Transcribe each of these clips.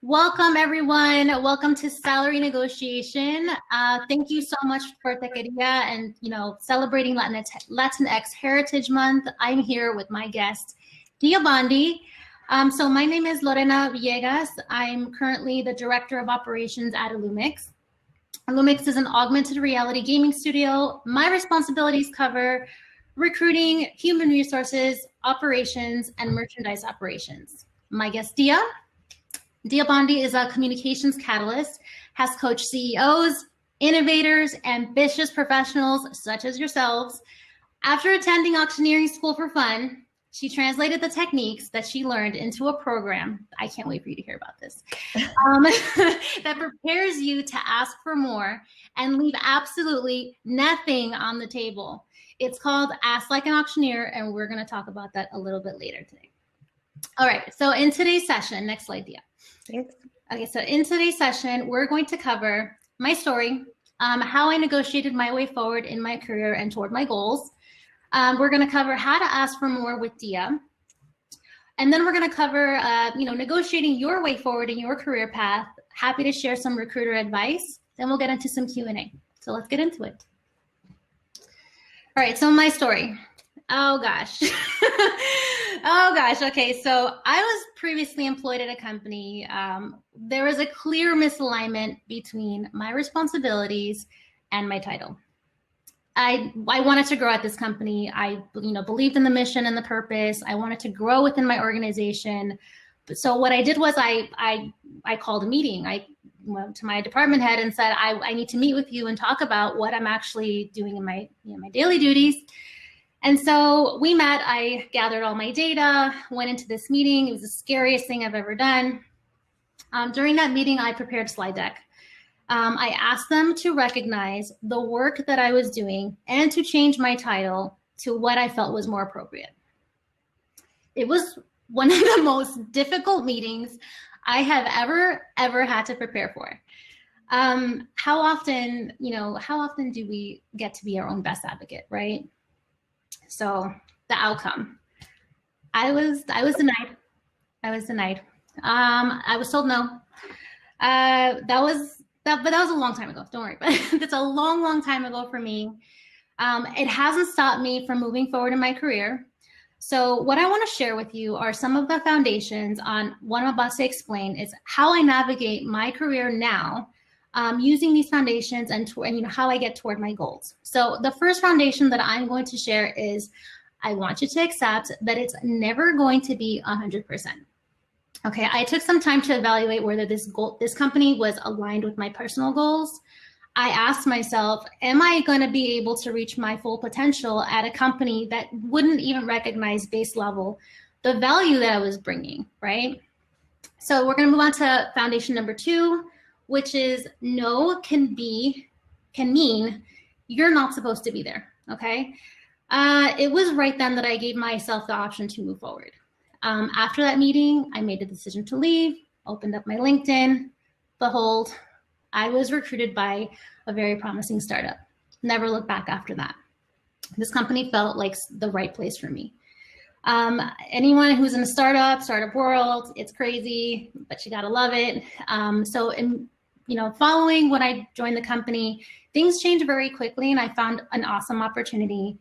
Welcome, everyone. Welcome to Salary Negotiation. Thank you so much for Techqueria and celebrating Latinx Heritage Month. I'm here with my guest, Dia Bondi. So my name is Lorena Villegas. I'm currently the Director of Operations at Illumix. Illumix is an augmented reality gaming studio. My responsibilities cover recruiting, human resources, operations, and merchandise operations. My guest, Dia Bondi is a communications catalyst, has coached CEOs, innovators, ambitious professionals such as yourselves. After attending auctioneering school for fun, she translated the techniques that she learned into a program. I can't wait for you to hear about this. That prepares you to ask for more and leave absolutely nothing on the table. It's called Ask Like an Auctioneer, and we're going to talk about that a little bit later today. All right, so in today's session, next slide, Dia. Thanks. Okay, so in today's session, we're going to cover my story, how I negotiated my way forward in my career and toward my goals. We're going to cover how to ask for more with Dia. And then we're going to cover, negotiating your way forward in your career path. Happy to share some recruiter advice. Then we'll get into some Q&A. So let's get into it. All right, so my story. Oh gosh. Oh gosh. Okay, so I was previously employed at a company. There was a clear misalignment between my responsibilities and my title. I wanted to grow at this company. I believed in the mission and the purpose. I wanted to grow within my organization. So what I did was I called a meeting. I went to my department head and said, I need to meet with you and talk about what I'm actually doing in my my daily duties. And so we met. I gathered all my data, went into this meeting. It was the scariest thing I've ever done. During that meeting, I prepared a slide deck. I asked them to recognize the work that I was doing and to change my title to what I felt was more appropriate. It was one of the most difficult meetings I have ever had to prepare for. How often do we get to be our own best advocate, right? So the outcome, I was denied. I was denied. I was told no. But that was a long time ago. Don't worry, but that's a long time ago for me. It hasn't stopped me from moving forward in my career. So what I want to share with you are some of the foundations on what I'm about to explain is how I navigate my career now, using these foundations and how I get toward my goals. So the first foundation that I'm going to share is I want you to accept that it's never going to be 100%. Okay, I took some time to evaluate whether this company was aligned with my personal goals. I asked myself, am I going to be able to reach my full potential at a company that wouldn't even recognize base level the value that I was bringing, right? So we're going to move on to foundation number 2, which is no can mean you're not supposed to be there, okay? It was right then that I gave myself the option to move forward. After that meeting, I made the decision to leave, opened up my LinkedIn. Behold, I was recruited by a very promising startup. Never looked back after that. This company felt like the right place for me. Anyone who's in a startup world, it's crazy, but you gotta love it. Following when I joined the company, things changed very quickly, and I found an awesome opportunity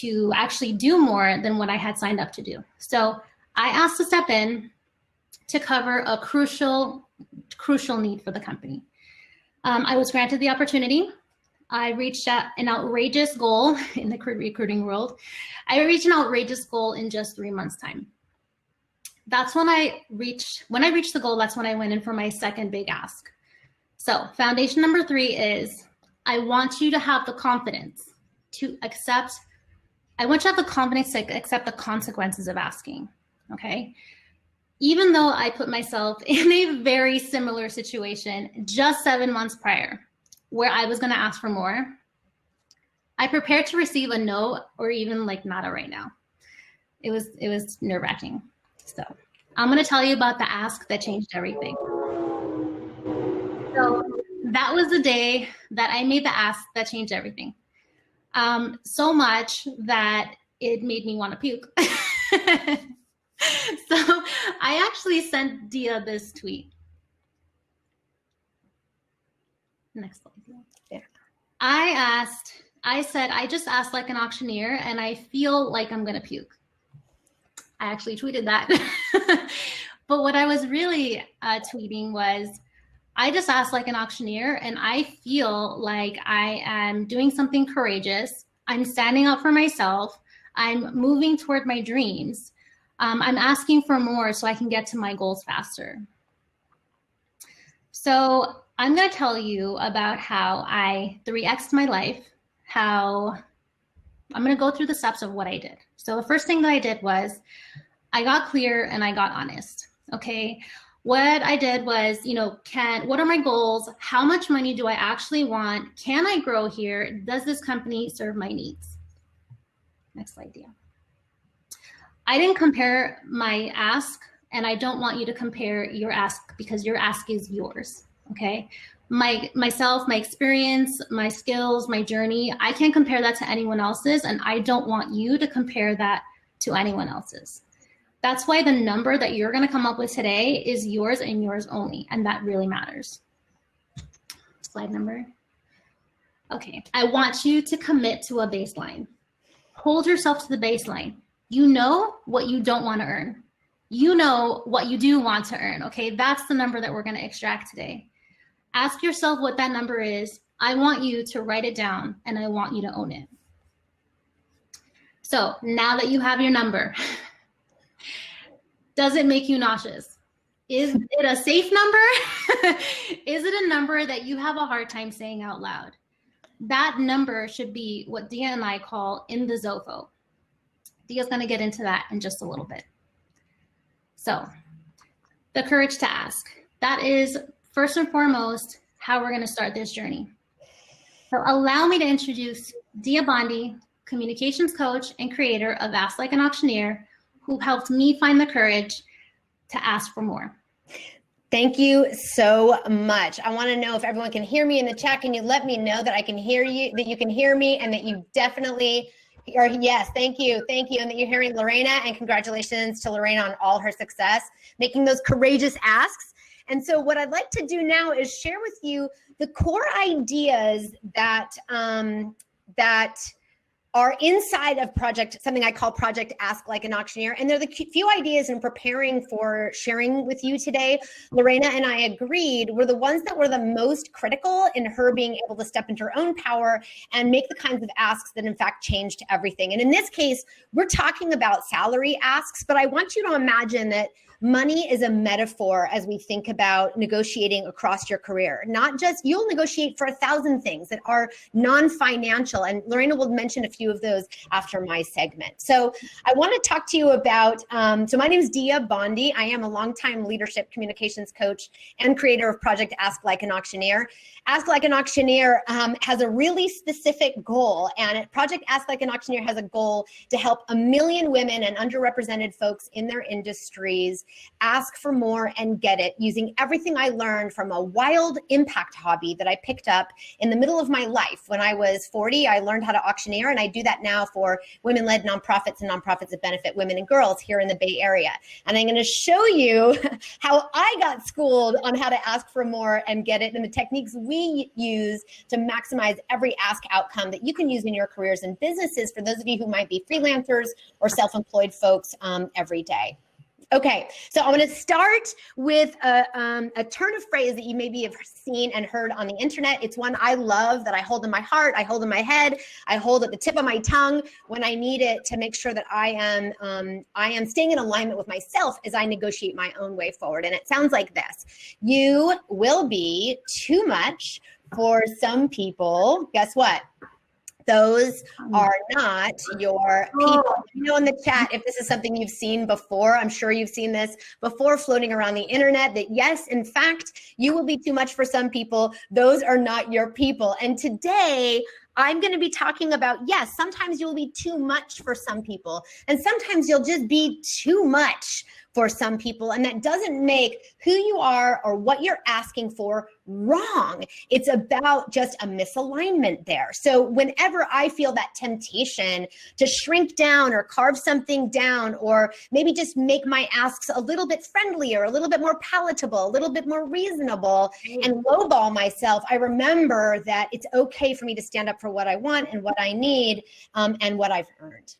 to actually do more than what I had signed up to do. So I asked to step in to cover a crucial need for the company. I was granted the opportunity. I reached an outrageous goal in the recruiting world. I reached an outrageous goal in just 3 months' time. That's when I reached the goal, that's when I went in for my second big ask. So foundation number 3 is I want you to have the confidence to accept the consequences of asking, okay? Even though I put myself in a very similar situation just 7 months prior, where I was gonna ask for more, I prepared to receive a no or even like nada right now. It was nerve-wracking. So I'm gonna tell you about the ask that changed everything. So that was the day that I made the ask that changed everything. So much that it made me want to puke. So I actually sent Dia this tweet. Next slide. Yeah. I said, I just asked like an auctioneer and I feel like I'm going to puke. I actually tweeted that. But what I was really tweeting was, I just asked like an auctioneer and I feel like I am doing something courageous. I'm standing up for myself. I'm moving toward my dreams. I'm asking for more so I can get to my goals faster. So I'm going to tell you about how I 3x'd my life, how I'm going to go through the steps of what I did. So the first thing that I did was I got clear and I got honest. Okay. What I did was, what are my goals? How much money do I actually want? Can I grow here? Does this company serve my needs? Next slide, Dia. I didn't compare my ask, and I don't want you to compare your ask because your ask is yours, okay? Myself, my experience, my skills, my journey, I can't compare that to anyone else's, and I don't want you to compare that to anyone else's. That's why the number that you're gonna come up with today is yours and yours only, and that really matters. Slide number. Okay, I want you to commit to a baseline. Hold yourself to the baseline. You know what you don't want to earn. You know what you do want to earn, okay? That's the number that we're gonna extract today. Ask yourself what that number is. I want you to write it down and I want you to own it. So now that you have your number, does it make you nauseous? Is it a safe number? Is it a number that you have a hard time saying out loud? That number should be what Dia and I call in the ZOFO. Dia's gonna get into that in just a little bit. So the courage to ask. That is first and foremost how we're gonna start this journey. So allow me to introduce Dia Bondi, communications coach and creator of Ask Like an Auctioneer, who helped me find the courage to ask for more. Thank you so much. I want to know if everyone can hear me in the chat. Can you let me know that I can hear you, that you can hear me, and that you definitely are? Yes, thank you, and that you're hearing Lorena, and congratulations to Lorena on all her success, making those courageous asks. And so what I'd like to do now is share with you the core ideas that are inside of something I call Project Ask Like an Auctioneer. And they're the few ideas in preparing for sharing with you today. Lorena and I agreed were the ones that were the most critical in her being able to step into her own power and make the kinds of asks that in fact changed everything. And in this case, we're talking about salary asks, but I want you to imagine that money is a metaphor as we think about negotiating across your career. Not just, you'll negotiate for 1,000 things that are non-financial, and Lorena will mention a few of those after my segment. So I want to talk to you about, so my name is Dia Bondi. I am a longtime leadership communications coach and creator of Project Ask Like an Auctioneer. Ask Like an Auctioneer has a really specific goal, and Project Ask Like an Auctioneer has a goal to help 1 million women and underrepresented folks in their industries ask for more and get it using everything I learned from a wild impact hobby that I picked up in the middle of my life. When I was 40, I learned how to auctioneer, and I do that now for women-led nonprofits and nonprofits that benefit women and girls here in the Bay Area. And I'm going to show you how I got schooled on how to ask for more and get it, and the techniques we use to maximize every ask outcome that you can use in your careers and businesses for those of you who might be freelancers or self-employed folks every day. Okay, so I'm going to start with a turn of phrase that you maybe have seen and heard on the internet. It's one I love that I hold in my heart, I hold in my head, I hold at the tip of my tongue when I need it to make sure that I am staying in alignment with myself as I negotiate my own way forward. And it sounds like this: you will be too much for some people. Guess what? Those are not your people. You know, in the chat, if this is something you've seen before, I'm sure you've seen this before floating around the internet, that yes, in fact, you will be too much for some people. Those are not your people. And today, I'm going to be talking about, yes, sometimes you'll be too much for some people, and sometimes you'll just be too much for some people. And that doesn't make who you are or what you're asking for wrong. It's about just a misalignment there. So whenever I feel that temptation to shrink down or carve something down, or maybe just make my asks a little bit friendlier, a little bit more palatable, a little bit more reasonable, and lowball myself, I remember that it's okay for me to stand up for what I want and what I need, and what I've earned.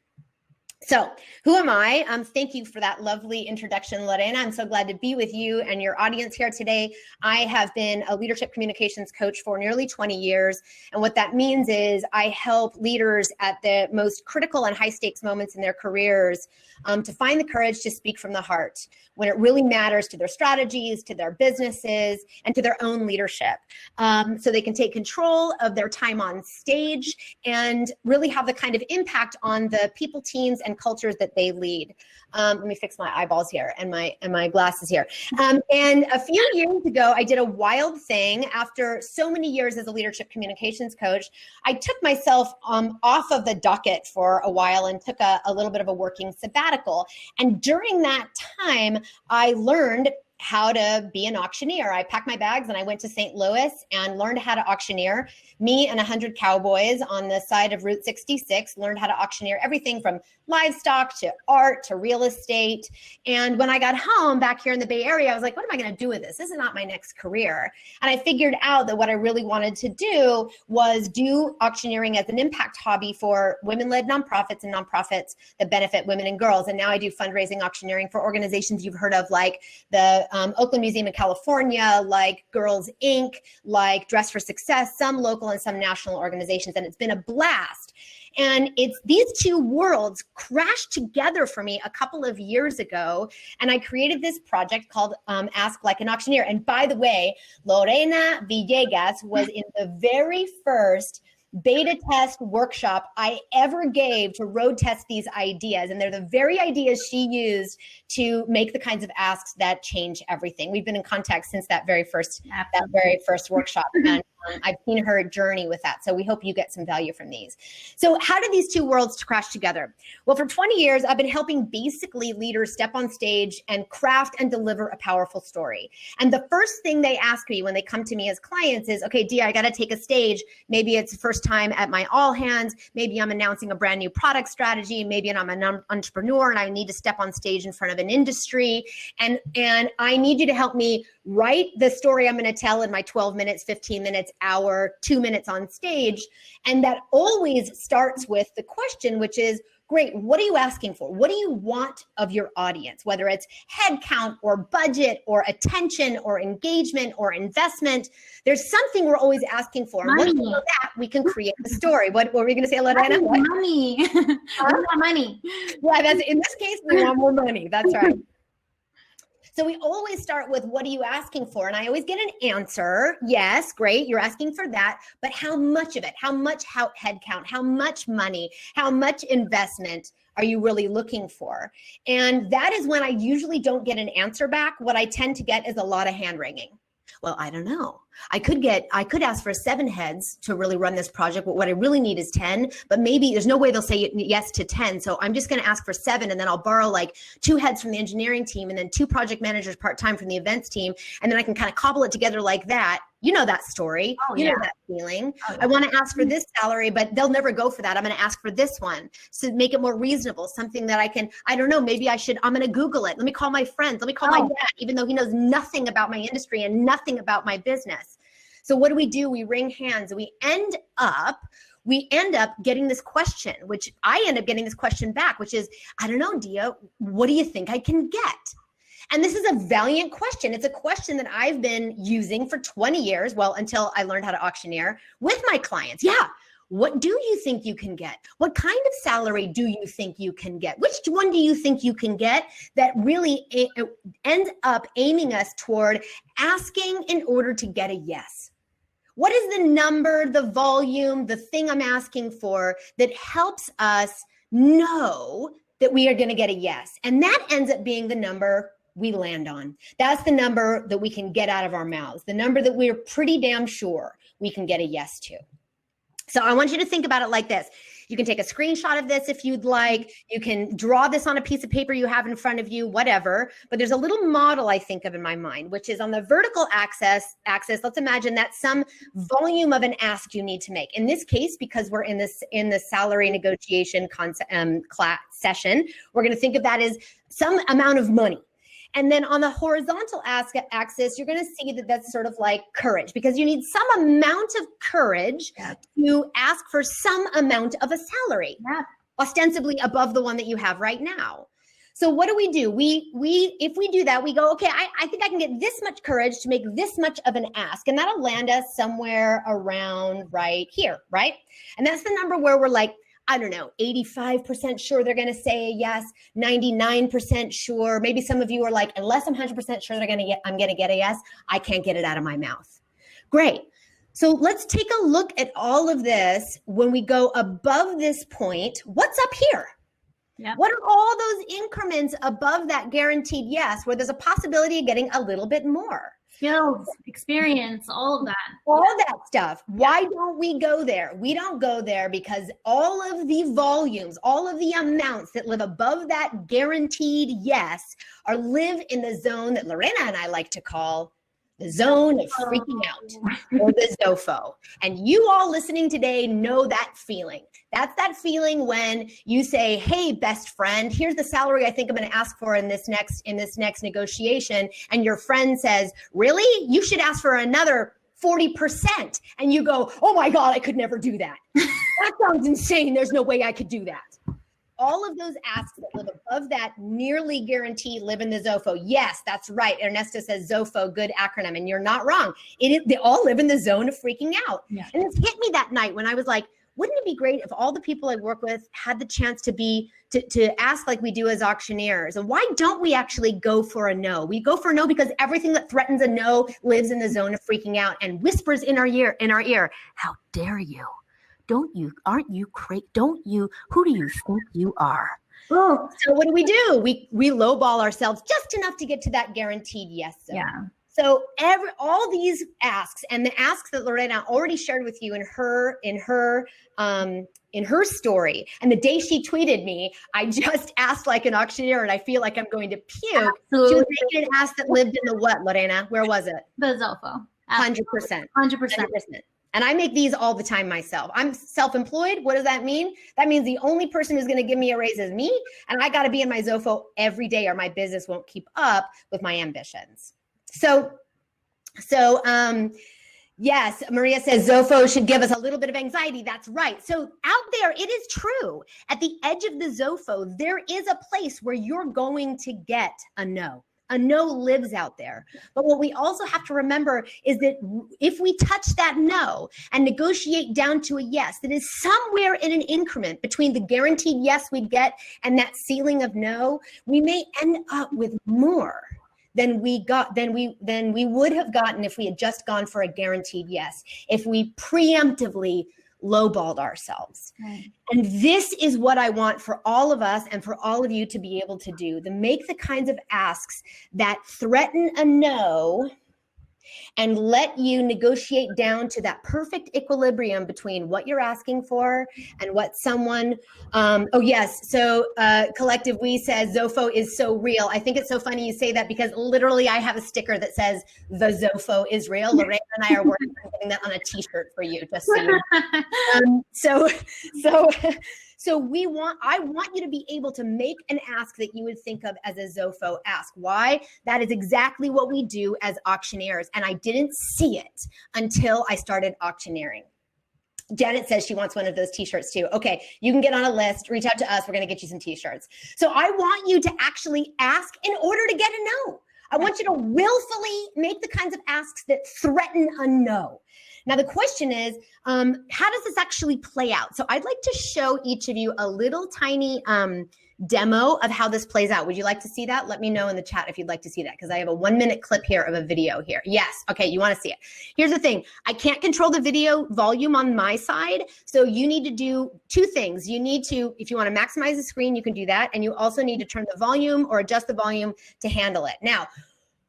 So who am I? Thank you for that lovely introduction, Lorena. I'm so glad to be with you and your audience here today. I have been a leadership communications coach for nearly 20 years. And what that means is I help leaders at the most critical and high stakes moments in their careers to find the courage to speak from the heart when it really matters to their strategies, to their businesses, and to their own leadership. So they can take control of their time on stage and really have the kind of impact on the people, teams, and cultures that they lead. Let me fix my eyeballs here and my glasses here. And a few years ago, I did a wild thing. After so many years as a leadership communications coach, I took myself off of the docket for a while and took a little bit of a working sabbatical. And during that time, I learned how to be an auctioneer. I packed my bags and I went to St. Louis and learned how to auctioneer. Me and 100 cowboys on the side of Route 66 learned how to auctioneer everything from livestock to art to real estate. And when I got home back here in the Bay Area, I was like, what am I going to do with this? This is not my next career. And I figured out that what I really wanted to do was do auctioneering as an impact hobby for women-led nonprofits and nonprofits that benefit women and girls. And now I do fundraising auctioneering for organizations you've heard of, like the Oakland Museum in California, like Girls Inc., like Dress for Success, some local and some national organizations. And it's been a blast. And it's these two worlds crashed together for me a couple of years ago. And I created this project called Ask Like an Auctioneer. And by the way, Lorena Villegas was in the very first beta test workshop I ever gave to road test these ideas. And they're the very ideas she used to make the kinds of asks that change everything. We've been in contact since that very first workshop. And I've seen her journey with that. So we hope you get some value from these. So how did these two worlds crash together? Well, for 20 years, I've been helping basically leaders step on stage and craft and deliver a powerful story. And the first thing they ask me when they come to me as clients is, okay, Dia, I got to take a stage. Maybe it's the first time at my all hands. Maybe I'm announcing a brand new product strategy. Maybe I'm an entrepreneur and I need to step on stage in front of an industry. And I need you to help me write the story I'm going to tell in my 12 minutes, 15 minutes, hour, 2 minutes on stage. And that always starts with the question, which is, great, what are you asking for? What do you want of your audience? Whether it's headcount or budget or attention or engagement or investment, there's something we're always asking for. And once we know that, we can create the story. What were we going to say, Lorena? Money. We want money. Yeah, that's, in this case, we want more money. That's right. So we always start with, what are you asking for? And I always get an answer. Yes, great, you're asking for that. But how much of it? How much headcount? How much money? How much investment are you really looking for? And that is when I usually don't get an answer back. What I tend to get is a lot of hand wringing. Well, I don't know. I could ask for 7 heads to really run this project, but what I really need is 10, but maybe there's no way they'll say yes to 10. So I'm just going to ask for 7, and then I'll borrow like 2 heads from the engineering team and then 2 project managers part-time from the events team. And then I can kind of cobble it together like that. You know that story. Oh, you know that feeling. Oh, yeah. I want to ask for this salary, but they'll never go for that. I'm going to ask for this one. So make it more reasonable, something that I don't know, maybe I'm going to Google it. Let me call my friends. Let me call my dad, even though he knows nothing about my industry and nothing about my business. So what do? We wring hands. We end up getting this question, which I end up getting this question back, which is, I don't know, Dia, what do you think I can get? And this is a valiant question. It's a question that I've been using for 20 years, well, until I learned how to auctioneer with my clients. Yeah. What do you think you can get? What kind of salary do you think you can get? Which one do you think you can get that really ends up aiming us toward asking in order to get a yes? What is the number, the volume, the thing I'm asking for that helps us know that we are going to get a yes? And that ends up being the number we land on. That's the number that we can get out of our mouths, the number that we're pretty damn sure we can get a yes to. So I want you to think about it like this. You can take a screenshot of this if you'd like. You can draw this on a piece of paper you have in front of you, whatever. But there's a little model I think of in my mind, which is on the vertical axis, let's imagine that's some volume of an ask you need to make. In this case, because we're in the salary negotiation class session, we're going to think of that as some amount of money. And then on the horizontal axis, you're going to see that that's sort of like courage, because you need some amount of courage to ask for some amount of a salary, ostensibly above the one that you have right now. So what do? If we do that, we go, okay, I think I can get this much courage to make this much of an ask, and that'll land us somewhere around right here, right? And that's the number where we're like, I don't know, 85% sure they're going to say yes, 99% sure. Maybe some of you are like, unless I'm 100% sure I'm going to get a yes, I can't get it out of my mouth. Great. So let's take a look at all of this. When we go above this point, what's up here? Yep. What are all those increments above that guaranteed yes, where there's a possibility of getting a little bit more? Skills, experience, all of that. All that stuff. Why don't we go there? We don't go there because all of the volumes, all of the amounts that live above that guaranteed yes live in the zone that Lorena and I like to call the zone of freaking out, or the ZOFO. And you all listening today know that feeling. That's that feeling when you say, hey, best friend, here's the salary I think I'm going to ask for in this next negotiation. And your friend says, really? You should ask for another 40%. And you go, oh my God, I could never do that. That sounds insane. There's no way I could do that. All of those asks that live above that nearly guarantee live in the ZOFO. Yes, that's right. Ernesto says ZOFO, good acronym. And you're not wrong. They all live in the zone of freaking out. Yeah. And it hit me that night when I was like, wouldn't it be great if all the people I work with had the chance to ask like we do as auctioneers? And why don't we actually go for a no? We go for a no because everything that threatens a no lives in the zone of freaking out and whispers in our ear, how dare you? Aren't you crazy? Who do you think you are? Oh, so what do? We lowball ourselves just enough to get to that guaranteed yes zone. Yeah. So all these asks, and the asks that Lorena already shared with you in her story, and the day she tweeted me, I just asked like an auctioneer, and I feel like I'm going to puke. Absolutely. She was making an ask that lived in the what, Lorena? Where was it? The ZOFO. 100%. 100%. And I make these all the time myself. I'm self-employed. What does that mean? That means the only person who's going to give me a raise is me. And I got to be in my ZOFO every day or my business won't keep up with my ambitions. So yes, Maria says ZOFO should give us a little bit of anxiety. That's right. So out there, it is true. At the edge of the ZOFO, there is a place where you're going to get a no. A no lives out there. But what we also have to remember is that if we touch that no and negotiate down to a yes, that is somewhere in an increment between the guaranteed yes we'd get and that ceiling of no, we may end up with more than we would have gotten if we had just gone for a guaranteed yes, if we preemptively lowballed ourselves. Right. And this is what I want for all of us and for all of you to be able to do, to make the kinds of asks that threaten a no and let you negotiate down to that perfect equilibrium between what you're asking for and what someone, Collective We says ZOFO is so real. I think it's so funny you say that because literally I have a sticker that says the ZOFO is real. Lorena and I are working on getting that on a t-shirt for you, just so you know. So I want you to be able to make an ask that you would think of as a ZOFO ask. Why? That is exactly what we do as auctioneers. And I didn't see it until I started auctioneering. Janet says she wants one of those t-shirts too. Okay, you can get on a list, reach out to us. We're going to get you some t-shirts. So I want you to actually ask in order to get a no. I want you to willfully make the kinds of asks that threaten a no. Now, the question is, how does this actually play out? So I'd like to show each of you a little tiny demo of how this plays out. Would you like to see that? Let me know in the chat if you'd like to see that, because I have a 1-minute clip here of a video here. Yes. Okay, you want to see it. Here's the thing. I can't control the video volume on my side, so you need to do two things. You need to, if you want to maximize the screen, you can do that, and you also need to turn the volume or adjust the volume to handle it. Now,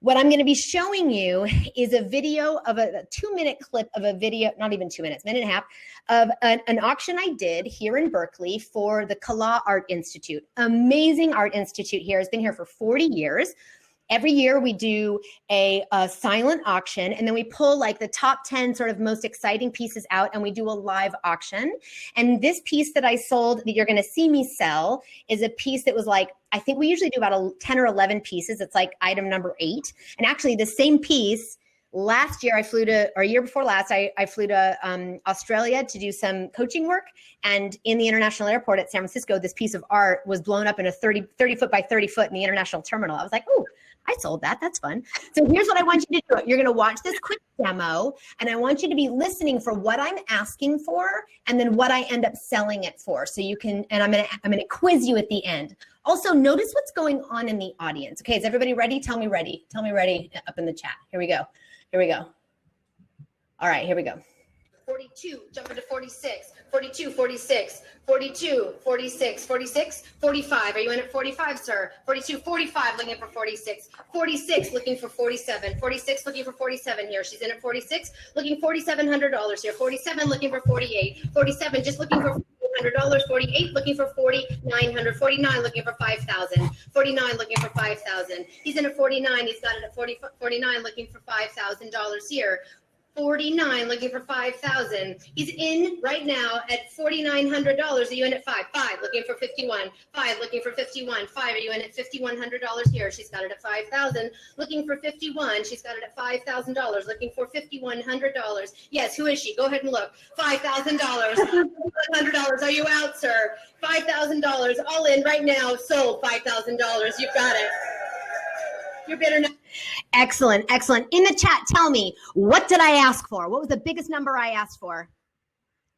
What I'm going to be showing you is a video of a 2-minute clip of a video, not even 2 minutes, minute and a half, of an auction I did here in Berkeley for the Kala Art Institute. Amazing art institute here. It's been here for 40 years. Every year we do a silent auction, and then we pull like the top 10 sort of most exciting pieces out, and we do a live auction. And this piece that I sold that you're going to see me sell is a piece that was like, I think we usually do about 10 or 11 pieces. It's like item number 8. And actually the same piece, last year or a year before last, I flew to Australia to do some coaching work. And in the international airport at San Francisco, this piece of art was blown up in a 30 foot by 30 foot in the international terminal. I was like, ooh, I sold that. That's fun. So here's what I want you to do. You're going to watch this quick demo, and I want you to be listening for what I'm asking for and then what I end up selling it for. So you can, and I'm going to quiz you at the end. Also, notice what's going on in the audience. Okay, is everybody ready? Tell me ready. Tell me ready up in the chat. Here we go. Here we go. All right, here we go. 42, jumping to 46, 42, 46, 42, 46, 46, 45. Are you in at 45, sir? 42, 45, looking for 46, 46, looking for 47, 46, looking for 47 here. She's in at 46, looking $4,700 here. 47, looking for 48, 47, just looking for $400, 48, looking for 4,900, 49, looking for 5,000, 49, looking for 5,000. He's in at 49, he's got it at 49, looking for $5,000 here. 49, looking for 5,000. He's in right now at $4,900. Are you in at 5? 5, looking for 51. 5, looking for 51. 5, are you in at $5,100 here? She's got it at 5,000. Looking for 51. She's got it at $5,000. Looking for $5,100. Yes, who is she? Go ahead and look. $5,000. $5,100. Are you out, sir? $5,000. All in right now. Sold $5,000. You've got it. You're better now. Excellent, excellent. In the chat, tell me, what did I ask for? What was the biggest number I asked for?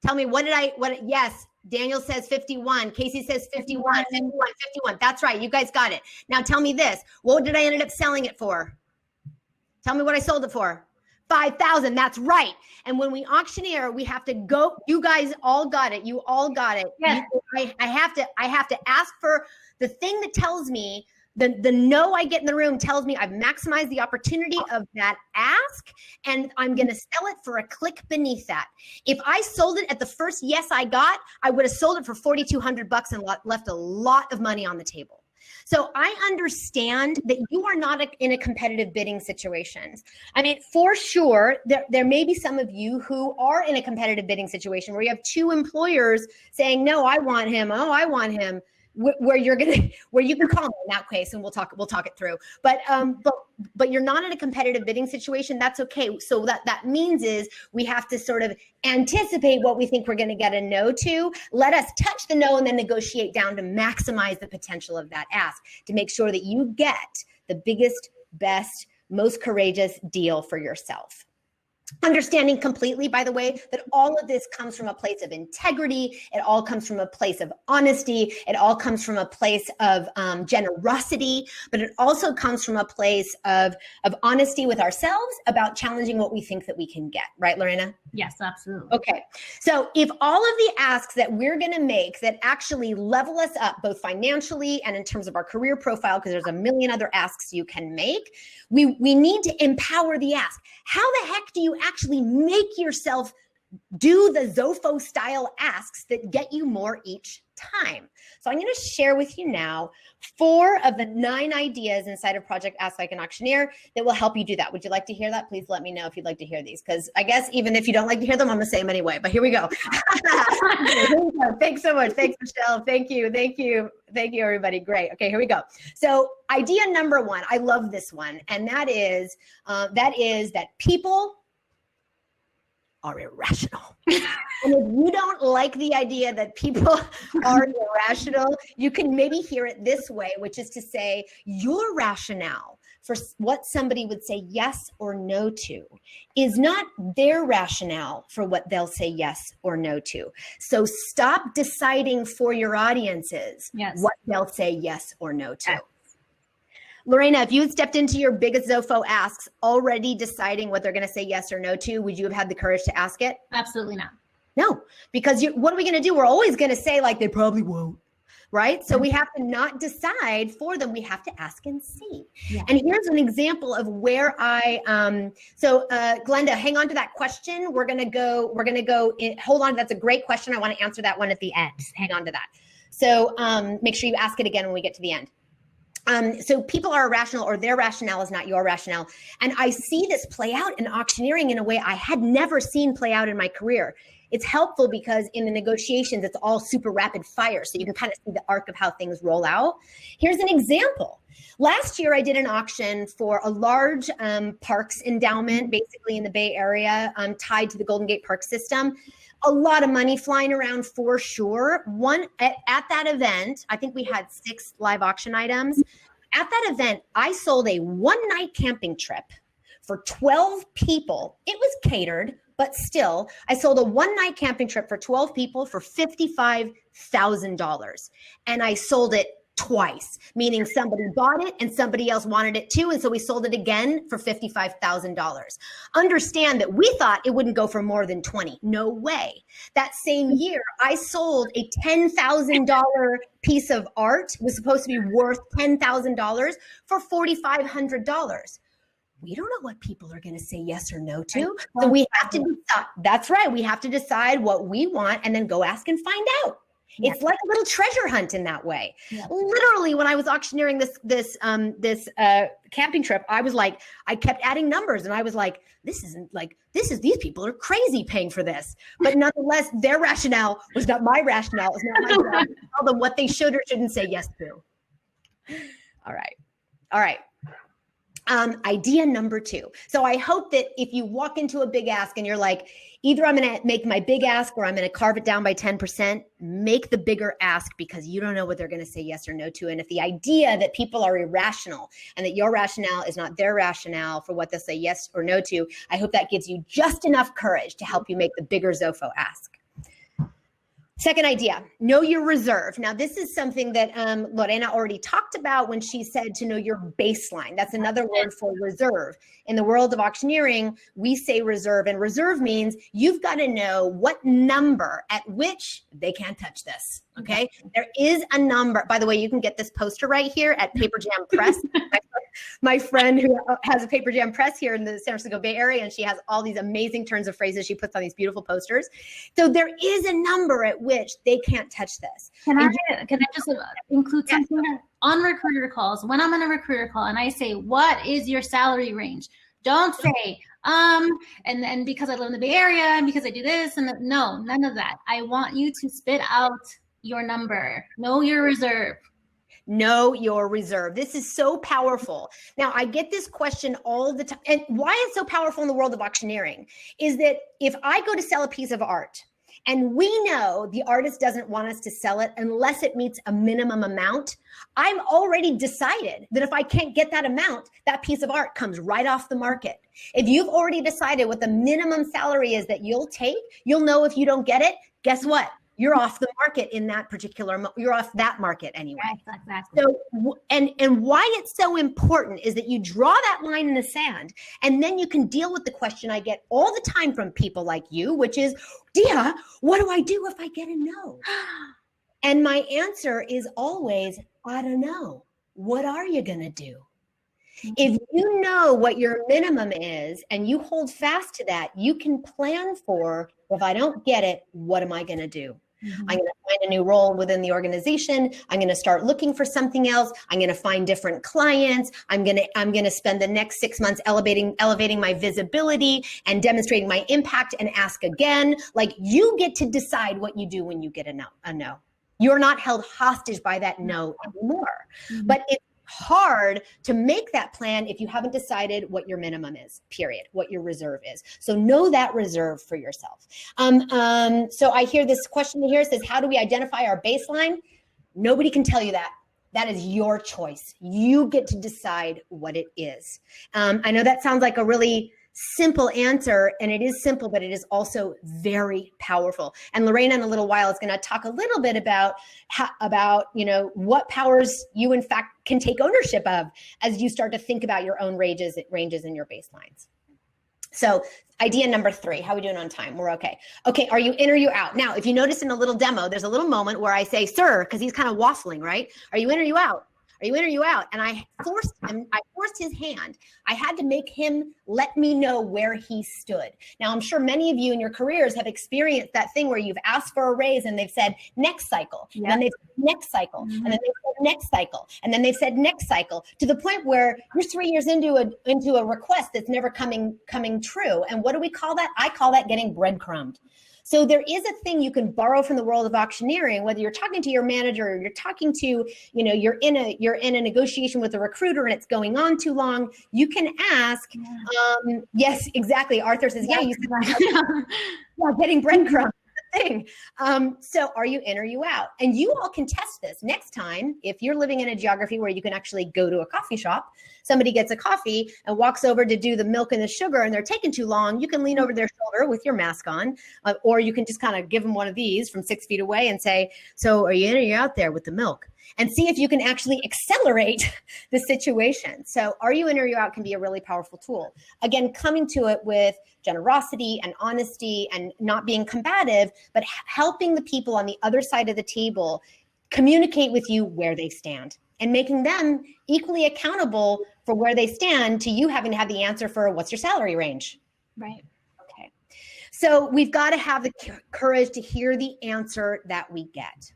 Tell me, yes, Daniel says 51. Casey says 51, 51, 51. That's right, you guys got it. Now tell me this, what did I end up selling it for? Tell me what I sold it for. 5,000, that's right. And when we auctioneer, we have to go, you guys all got it. You all got it. Yes. I have to ask for the thing that tells me the no I get in the room tells me I've maximized the opportunity of that ask, and I'm going to sell it for a click beneath that. If I sold it at the first yes I got, I would have sold it for $4,200 and left a lot of money on the table. So I understand that you are not in a competitive bidding situation. I mean, for sure, there may be some of you who are in a competitive bidding situation where you have two employers saying, no, I want him. Oh, I want him. Where you can call me in that case and we'll talk it through. But you're not in a competitive bidding situation. That's okay. So that means is we have to sort of anticipate what we think we're going to get a no to. Let us touch the no and then negotiate down to maximize the potential of that ask to make sure that you get the biggest, best, most courageous deal for yourself. Understanding completely, by the way, that all of this comes from a place of integrity. It all comes from a place of honesty. It all comes from a place of generosity, but it also comes from a place of honesty with ourselves about challenging what we think that we can get. Right, Lorena? Yes, absolutely. Okay. So if all of the asks that we're going to make that actually level us up, both financially and in terms of our career profile, because there's a million other asks you can make, we need to empower the ask. How the heck do you actually make yourself do the Zofo style asks that get you more each time? So I'm going to share with you now 4 of the 9 ideas inside of Project Ask Like an Auctioneer that will help you do that. Would you like to hear that? Please let me know if you'd like to hear these, because I guess even if you don't like to hear them, I'm going to say them anyway. But here we go. Thanks so much. Thanks, Michelle. Thank you. Thank you. Thank you, everybody. Great. Okay, here we go. So idea number 1, I love this one. And that is that people are irrational. And if you don't like the idea that people are irrational, you can maybe hear it this way, which is to say your rationale for what somebody would say yes or no to is not their rationale for what they'll say yes or no to. So stop deciding for your audiences what they'll say yes or no to. Lorena, if you had stepped into your biggest Zofo asks already deciding what they're going to say yes or no to, would you have had the courage to ask it? Absolutely not. No, because what are we going to do? We're always going to say like, they probably won't. right? So we have to not decide for them. We have to ask and see. Yeah. And here's an example of where Glenda, hang on to that question. We're going to go hold on. That's a great question. I want to answer that one at the end. Hang on to that. So make sure you ask it again when we get to the end. So people are irrational, or their rationale is not your rationale. And I see this play out in auctioneering in a way I had never seen play out in my career. It's helpful because in the negotiations, it's all super rapid fire. So you can kind of see the arc of how things roll out. Here's an example. Last year, I did an auction for a large parks endowment, basically in the Bay Area, tied to the Golden Gate Park system. A lot of money flying around for sure. At that event, I think we had 6 live auction items. At that event, I sold a one-night camping trip for 12 people. It was catered, but still, I sold a one-night camping trip for 12 people for $55,000. And I sold it twice, meaning somebody bought it and somebody else wanted it too. And so we sold it again for $55,000. Understand that we thought it wouldn't go for more than 20. No way. That same year, I sold a $10,000 piece of art. It was supposed to be worth $10,000 for $4,500. We don't know what people are going to say yes or no to. So we have to decide. That's right. We have to decide what we want and then go ask and find out. Yeah. It's like a little treasure hunt in that way. Yeah. Literally, when I was auctioneering this camping trip, I was like, I kept adding numbers, and I was like, these people are crazy paying for this. But nonetheless, their rationale was not my rationale. It's not my job to tell them what they should or shouldn't say yes to. All right. Idea number 2. So I hope that if you walk into a big ask and you're like, either I'm going to make my big ask or I'm going to carve it down by 10%, make the bigger ask, because you don't know what they're going to say yes or no to. And if the idea that people are irrational and that your rationale is not their rationale for what they'll say yes or no to, I hope that gives you just enough courage to help you make the bigger Zofo ask. Second idea, know your reserve. Now, this is something that Lorena already talked about when she said to know your baseline. That's another word for reserve. In the world of auctioneering, we say reserve, and reserve means you've got to know what number at which they can't touch this, okay? There is a number. By the way, you can get this poster right here at Paper Jam Press. My friend who has a Paper Jam Press here in the San Francisco Bay Area, and she has all these amazing turns of phrases she puts on these beautiful posters. So there is a number at which they can't touch this. Can I just include something on recruiter calls? When I'm on a recruiter call and I say, what is your salary range? Don't say, and because I live in the Bay Area and because I do this, and no, none of that. I want you to spit out your number. Know your reserve. Know your reserve. This is so powerful. Now, I get this question all the time. And why it's so powerful in the world of auctioneering is that if I go to sell a piece of art and we know the artist doesn't want us to sell it unless it meets a minimum amount, I've already decided that if I can't get that amount, that piece of art comes right off the market. If you've already decided what the minimum salary is that you'll take, you'll know if you don't get it, guess what? You're off the market in that particular, you're off that market anyway. Yes, exactly. So, and why it's so important is that you draw that line in the sand, and then you can deal with the question I get all the time from people like you, which is, Dia, what do I do if I get a no? And my answer is always, I don't know. What are you going to do? If you know what your minimum is and you hold fast to that, you can plan for, if I don't get it, what am I going to do? Mm-hmm. I'm going to find a new role within the organization. I'm going to start looking for something else. I'm going to find different clients. I'm going to spend the next 6 months elevating my visibility and demonstrating my impact and ask again. Like, you get to decide what you do when you get a no. You're not held hostage by that no anymore. Mm-hmm. But it's hard to make that plan if you haven't decided what your minimum is, period, what your reserve is. So know that reserve for yourself. So I hear this question here says, how do we identify our baseline? Nobody can tell you that. That is your choice. You get to decide what it is. I know that sounds like a really simple answer, and it is simple, but it is also very powerful. And Lorena in a little while is going to talk a little bit about what powers you in fact can take ownership of as you start to think about your own ranges and your baselines. So idea number 3, how are we doing on time? We're okay. Okay, are you in or you out? Now, if you notice in a little demo, there's a little moment where I say, sir, because he's kind of waffling, right? Are you in or you out? Are you in or you out? And I forced his hand. I had to make him let me know where he stood. Now, I'm sure many of you in your careers have experienced that thing where you've asked for a raise and they've said next cycle, and then they've said next cycle, and then they've said next cycle, and then they've said next cycle, to the point where you're 3 years into a request that's never coming true. And what do we call that? I call that getting breadcrumbed. So there is a thing you can borrow from the world of auctioneering, whether you're talking to your manager or you're talking to, you're in a negotiation with a recruiter and it's going on too long. You can ask, yes, exactly. Arthur says, yeah, you said, yeah, getting breadcrumbs. Thing. So are you in or you out? And you all can test this next time. If you're living in a geography where you can actually go to a coffee shop, somebody gets a coffee and walks over to do the milk and the sugar and they're taking too long, you can lean over their shoulder with your mask on, or you can just kind of give them one of these from 6 feet away and say, so are you in or you out there with the milk? And see if you can actually accelerate the situation. So are you in or you out can be a really powerful tool. Again, coming to it with generosity and honesty and not being combative, but helping the people on the other side of the table communicate with you where they stand and making them equally accountable for where they stand to you having to have the answer for what's your salary range. Right. Okay. So we've got to have the courage to hear the answer that we get.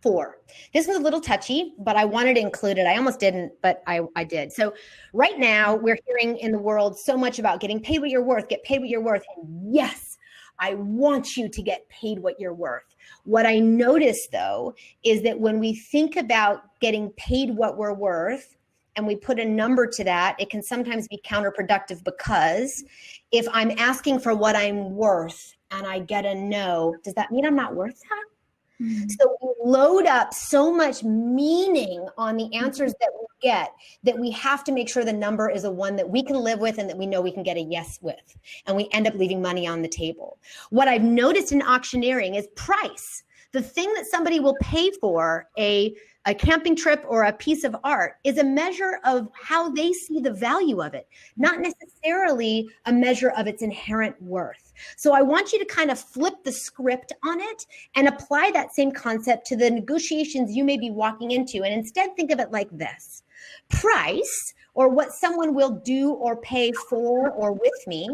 4. This was a little touchy, but I wanted to include it. I almost didn't, but I did. So right now we're hearing in the world so much about getting paid what you're worth, get paid what you're worth. And yes, I want you to get paid what you're worth. What I notice though, is that when we think about getting paid what we're worth and we put a number to that, it can sometimes be counterproductive, because if I'm asking for what I'm worth and I get a no, does that mean I'm not worth that? So we load up so much meaning on the answers that we get that we have to make sure the number is a one that we can live with and that we know we can get a yes with. And we end up leaving money on the table. What I've noticed in auctioneering is price. The thing that somebody will pay for a camping trip or a piece of art is a measure of how they see the value of it, not necessarily a measure of its inherent worth. So I want you to kind of flip the script on it and apply that same concept to the negotiations you may be walking into. And instead think of it like this: price, or what someone will do or pay for or with me,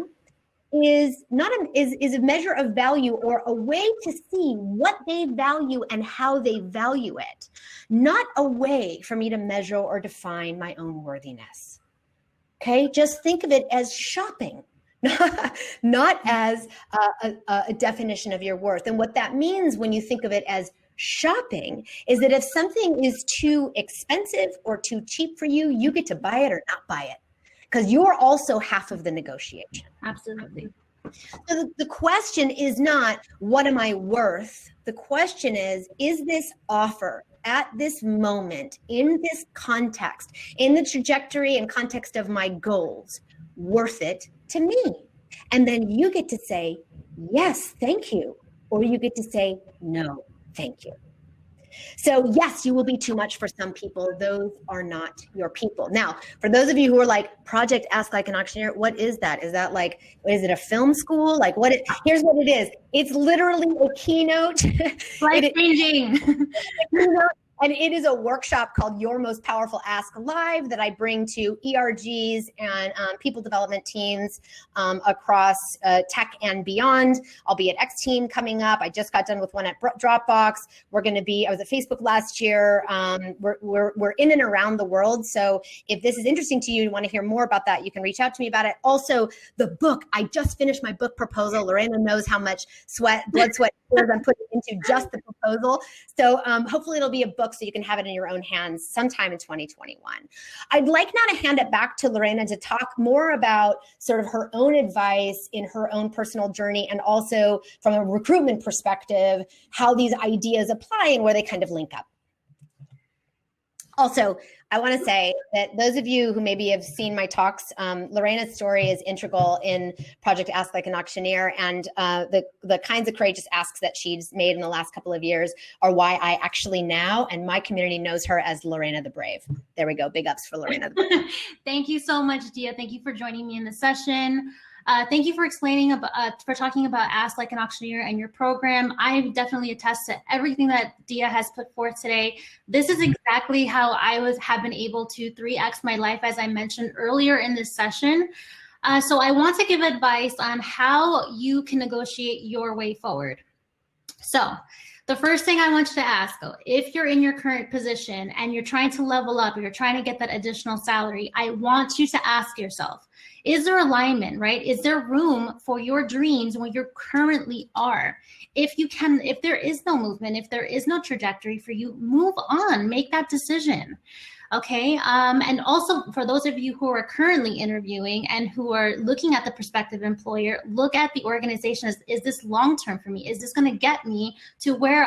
is a measure of value, or a way to see what they value and how they value it, not a way for me to measure or define my own worthiness. Okay, just think of it as shopping, not as a definition of your worth. And what that means when you think of it as shopping is that if something is too expensive or too cheap for you, you get to buy it or not buy it, because you're also half of the negotiation. Absolutely. So the question is not, what am I worth? The question is this offer at this moment, in this context, in the trajectory and context of my goals, worth it to me? And then you get to say, yes, thank you. Or you get to say, no, thank you. So yes, you will be too much for some people. Those are not your people. Now, for those of you who are like, Project Ask Like an Auctioneer, what is that? Is that like, is it a film school? Like here's what it is. It's literally a keynote. Life-changing. And it is a workshop called Your Most Powerful Ask Live that I bring to ERGs and people development teams across tech and beyond. I'll be at X Team coming up. I just got done with one at Dropbox. We're going to be, I was at Facebook last year. We're in and around the world. So if this is interesting to you, you want to hear more about that, you can reach out to me about it. Also, the book, I just finished my book proposal. Lorena knows how much blood, sweat, tears I'm putting into just the proposal. So hopefully it'll be a book so you can have it in your own hands sometime in 2021. I'd like now to hand it back to Lorena to talk more about sort of her own advice in her own personal journey, and also from a recruitment perspective, how these ideas apply and where they kind of link up. Also, I want to say that those of you who maybe have seen my talks, Lorena's story is integral in Project Ask Like an Auctioneer, and the kinds of courageous asks that she's made in the last couple of years are why I actually now, and my community knows her as Lorena the Brave. There we go. Big ups for Lorena the Brave. Thank you so much, Dia. Thank you for joining me in the session. Thank you for explaining about, for talking about Ask Like an Auctioneer and your program. I definitely attest to everything that Dia has put forth today. This is exactly how I have been able to 3x my life, as I mentioned earlier in this session. So I want to give advice on how you can negotiate your way forward. So the first thing I want you to ask, if you're in your current position and you're trying to level up, or you're trying to get that additional salary, I want you to ask yourself, is there alignment, right? Is there room for your dreams where you currently are? If there is no movement, if there is no trajectory for you, move on, make that decision. Okay, and also for those of you who are currently interviewing and who are looking at the prospective employer, look at the organization. Is this long-term for me? Is this going to get me to where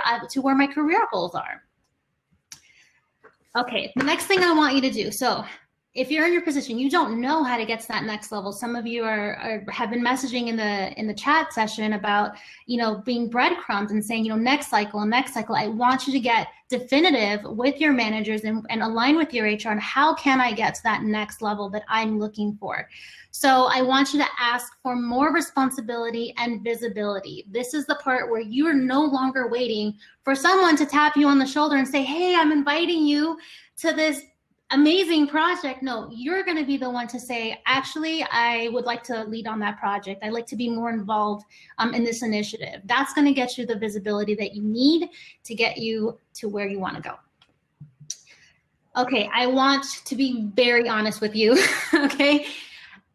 my career goals are? Okay, the next thing I want you to do. So if you're in your position, you don't know how to get to that next level. Some of you have been messaging in the chat session about, being breadcrumbs and saying, next cycle. I want you to get definitive with your managers and align with your HR on how can I get to that next level that I'm looking for. So I want you to ask for more responsibility and visibility. This is the part where you are no longer waiting for someone to tap you on the shoulder and say, hey, I'm inviting you to this amazing project. No, you're going to be the one to say, actually, I would like to lead on that project. I'd like to be more involved in this initiative. That's going to get you the visibility that you need to get you to where you want to go. Okay, I want to be very honest with you, okay?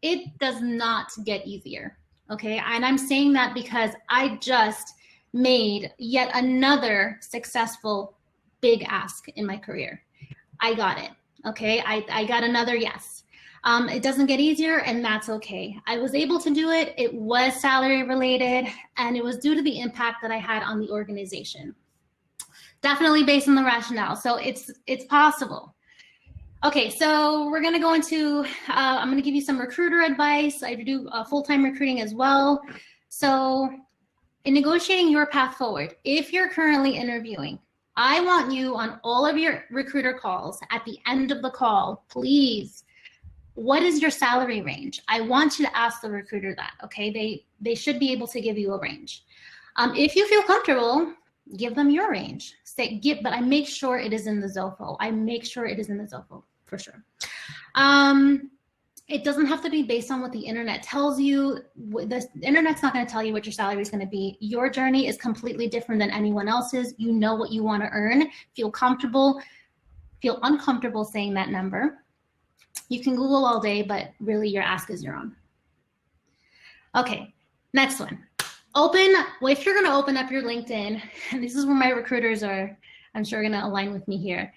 It does not get easier, okay? And I'm saying that because I just made yet another successful big ask in my career. I got it. Okay, I got another yes. It doesn't get easier, and that's okay. I was able to do it. It was salary related, and it was due to the impact that I had on the organization. Definitely based on the rationale. So it's possible. Okay, so we're gonna go into, I'm gonna give you some recruiter advice. I do full-time recruiting as well. So in negotiating your path forward, if you're currently interviewing, I want you on all of your recruiter calls, at the end of the call, please, what is your salary range? I want you to ask the recruiter that, okay? They should be able to give you a range. If you feel comfortable, give them your range. But I make sure it is in the ZOFO. I make sure it is in the ZOFO, for sure. It doesn't have to be based on what the internet tells you. The internet's not going to tell you what your salary is going to be. Your journey is completely different than anyone else's. You know what you want to earn. Feel uncomfortable saying that number. You can Google all day, but really your ask is your own. Okay, next one. If you're going to open up your LinkedIn, and this is where my recruiters are, I'm sure going to align with me here.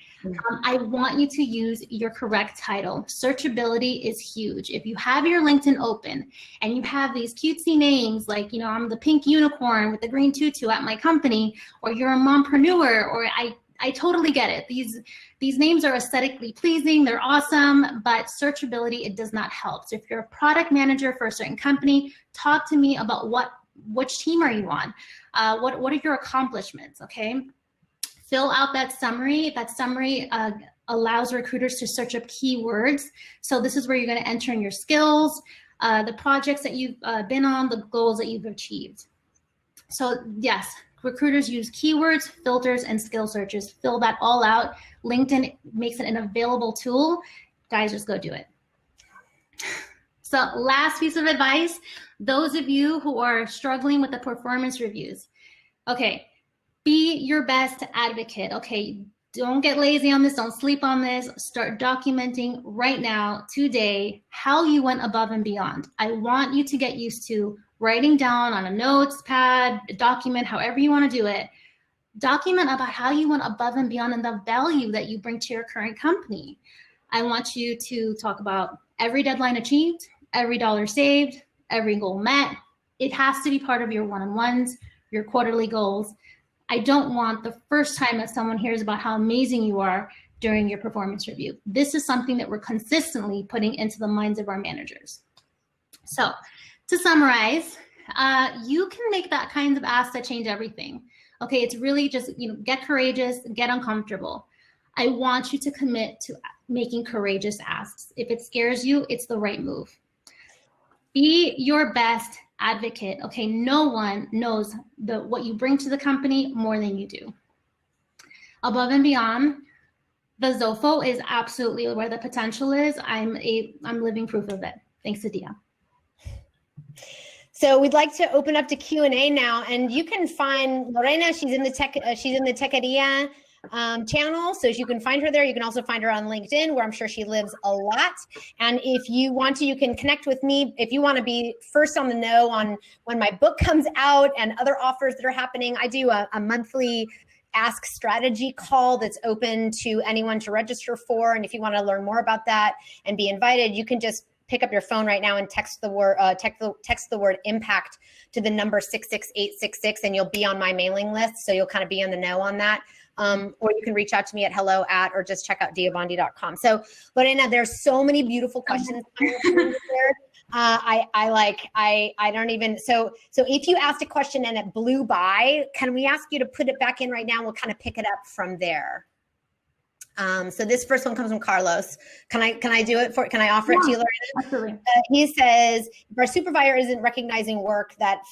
I want you to use your correct title. Searchability is huge. If you have your LinkedIn open and you have these cutesy names like, I'm the pink unicorn with the green tutu at my company, or you're a mompreneur, or I totally get it. These names are aesthetically pleasing, they're awesome, but searchability, it does not help. So if you're a product manager for a certain company, talk to me about which team are you on? What are your accomplishments, okay? Fill out that summary. That summary allows recruiters to search up keywords. So this is where you're going to enter in your skills, the projects that you've been on, the goals that you've achieved. So yes, recruiters use keywords, filters, and skill searches. Fill that all out. LinkedIn makes it an available tool. Guys, just go do it. So last piece of advice, those of you who are struggling with the performance reviews, okay, be your best advocate, okay? Don't get lazy on this, don't sleep on this. Start documenting right now, today, how you went above and beyond. I want you to get used to writing down on a notes pad, a document, however you want to do it. Document about how you went above and beyond and the value that you bring to your current company. I want you to talk about every deadline achieved, every dollar saved, every goal met. It has to be part of your one-on-ones, your quarterly goals. I don't want the first time that someone hears about how amazing you are during your performance review. This is something that we're consistently putting into the minds of our managers. So to summarize, you can make that kind of ask that change everything. Okay, it's really just, get courageous, get uncomfortable. I want you to commit to making courageous asks. If it scares you, it's the right move. Be your best advocate. Okay, no one knows what you bring to the company more than you do. Above and beyond, the ZOFO is absolutely where the potential is. I'm living proof of it. Thanks to Dia. So we'd like to open up to Q&A now, and you can find Lorena. She's in the Techqueria channel, so you can find her there. You can also find her on LinkedIn, where I'm sure she lives a lot. And if you want to, you can connect with me. If you want to be first on the know on when my book comes out and other offers that are happening, I do a monthly Ask Strategy call that's open to anyone to register for. And if you want to learn more about that and be invited, you can just pick up your phone right now and text the word impact to the number 66866, and you'll be on my mailing list. So you'll kind of be in the know on that. Or you can reach out to me at hello@ or just check out diabondi.com. So Lorena, there's so many beautiful questions there. I don't even, so if you asked a question and it blew by, can we ask you to put it back in right now? We'll kind of pick it up from there. So this first one comes from Carlos. Can I do it can I offer it to you, Lorena? Absolutely. He says, if our supervisor isn't recognizing work that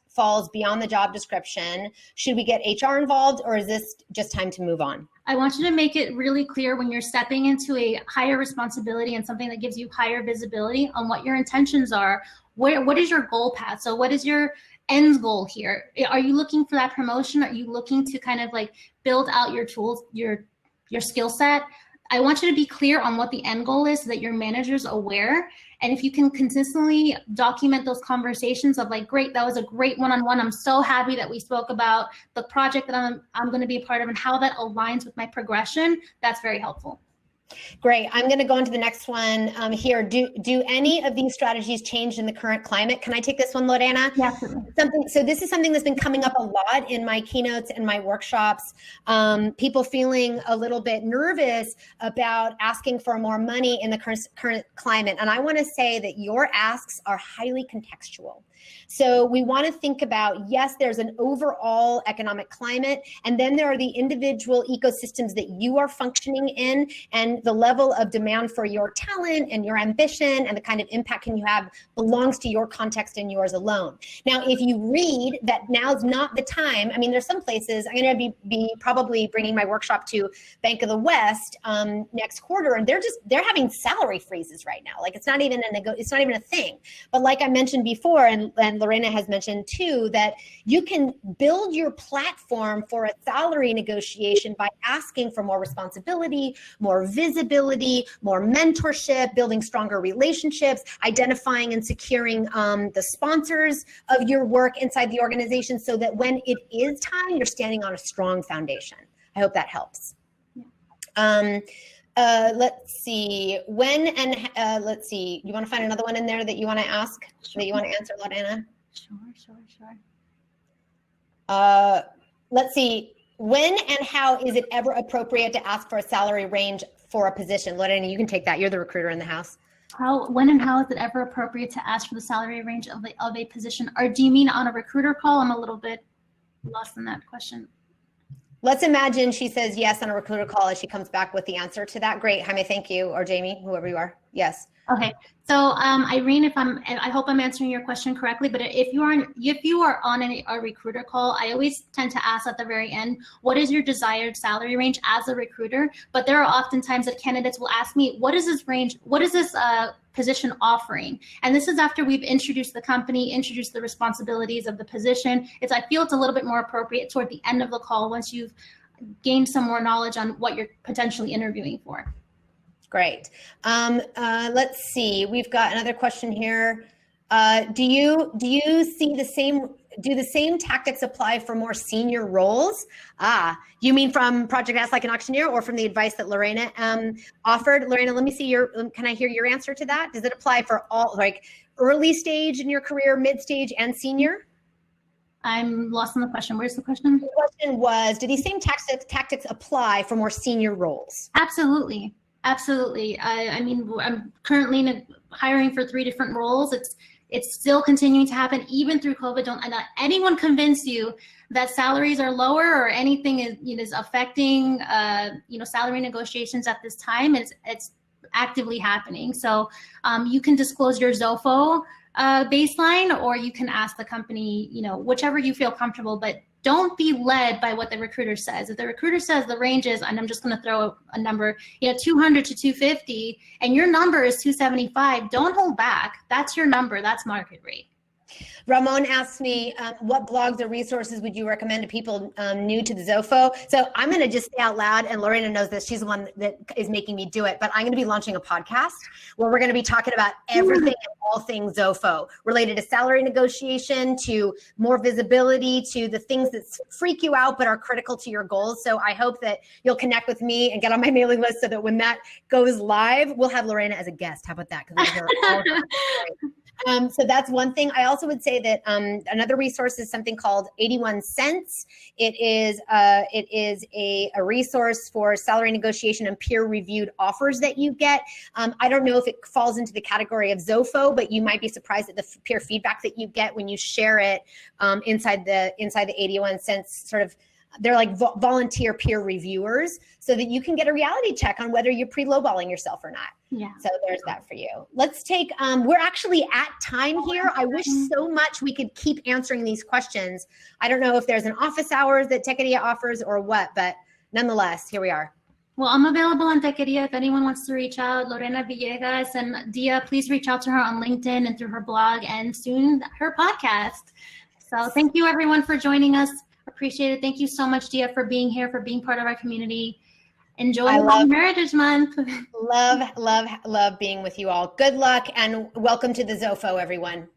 falls beyond the job description, should we get HR involved, or is this just time to move on? I want you to make it really clear when you're stepping into a higher responsibility and something that gives you higher visibility on what your intentions are. What is your goal path? So what is your end goal here? Are you looking for that promotion? Are you looking to kind of like build out your tools, your skill set? I want you to be clear on what the end goal is so that your manager's aware. And if you can consistently document those conversations of like, great, that was a great one-on-one. I'm so happy that we spoke about the project that I'm going to be a part of and how that aligns with my progression, that's very helpful. Great. I'm going to go on to the next one here. Do any of these strategies change in the current climate? Can I take this one, Lorena? Yeah. So this is something that's been coming up a lot in my keynotes and my workshops. People feeling a little bit nervous about asking for more money in the current climate. And I want to say that your asks are highly contextual. So we want to think about, yes, there's an overall economic climate, and then there are the individual ecosystems that you are functioning in, and the level of demand for your talent and your ambition and the kind of impact can you have belongs to your context and yours alone. Now, if you read that now's not the time, I mean, there's some places, I'm going to be probably bringing my workshop to Bank of the West next quarter, and they're having salary freezes right now. Like it's not even a thing. But like I mentioned before, and Lorena has mentioned too, that you can build your platform for a salary negotiation by asking for more responsibility, more visibility, more mentorship, building stronger relationships, identifying and securing the sponsors of your work inside the organization so that when it is time, you're standing on a strong foundation. I hope that helps. Let's see. Let's see. You want to find another one in there that you want to ask, that you want to answer, Lorena? Sure. Let's see. When and how is it ever appropriate to ask for a salary range for a position? Lorena, you can take that. You're the recruiter in the house. When and how is it ever appropriate to ask for the salary range of a position? Or do you mean on a recruiter call? I'm a little bit lost in that question. Let's imagine she says yes on a recruiter call as she comes back with the answer to that. Great, Jaime, thank you, or Jamie, whoever you are. Yes. Okay, so Irene, I hope I'm answering your question correctly, but if you are on a recruiter call, I always tend to ask at the very end, what is your desired salary range as a recruiter? But there are often times that candidates will ask me, what is this range? What is this position offering? And this is after we've introduced the company, introduced the responsibilities of the position. I feel it's a little bit more appropriate toward the end of the call once you've gained some more knowledge on what you're potentially interviewing for. Great. Let's see. We've got another question here. Do you see do the same tactics apply for more senior roles? You mean from Project Ask Like an Auctioneer or from the advice that Lorena offered? Lorena, let me see can I hear your answer to that? Does it apply for all, like early stage in your career, mid stage, and senior? I'm lost in the question. Where's the question? The question was, do these same tactics apply for more senior roles? Absolutely. Absolutely. I mean, I'm currently hiring for 3 different roles. It's still continuing to happen even through COVID. Don't let anyone convince you that salaries are lower or anything is affecting salary negotiations at this time. It's actively happening. So you can disclose your ZOFO baseline, or you can ask the company, whichever you feel comfortable, but don't be led by what the recruiter says. If the recruiter says the range is, and I'm just going to throw a number, 200 to 250, and your number is 275, don't hold back. That's your number. That's market rate. Ramon asked me, what blogs or resources would you recommend to people new to the ZOFO? So I'm going to just say out loud, and Lorena knows this, she's the one that is making me do it, but I'm going to be launching a podcast where we're going to be talking about everything and all things ZOFO, related to salary negotiation, to more visibility, to the things that freak you out but are critical to your goals. So I hope that you'll connect with me and get on my mailing list so that when that goes live, we'll have Lorena as a guest. How about that? So that's one thing. I also would say that another resource is something called 81 Cents. It is a resource for salary negotiation and peer-reviewed offers that you get. I don't know if it falls into the category of ZOFO, but you might be surprised at the peer feedback that you get when you share it inside the 81 Cents sort of. They're like volunteer peer reviewers, so that you can get a reality check on whether you're pre-lowballing yourself or not. Yeah. So there's that for you. Let's take, we're actually at time here. I wish so much we could keep answering these questions. I don't know if there's an office hours that Techqueria offers or what, but nonetheless, here we are. Well, I'm available on Techqueria if anyone wants to reach out. Lorena Villegas and Dia, please reach out to her on LinkedIn and through her blog, and soon her podcast. So thank you everyone for joining us. Appreciate it. Thank you so much, Dia, for being here, for being part of our community. Enjoy Latinx Heritage Month. Love being with you all. Good luck and welcome to the ZOFO, everyone.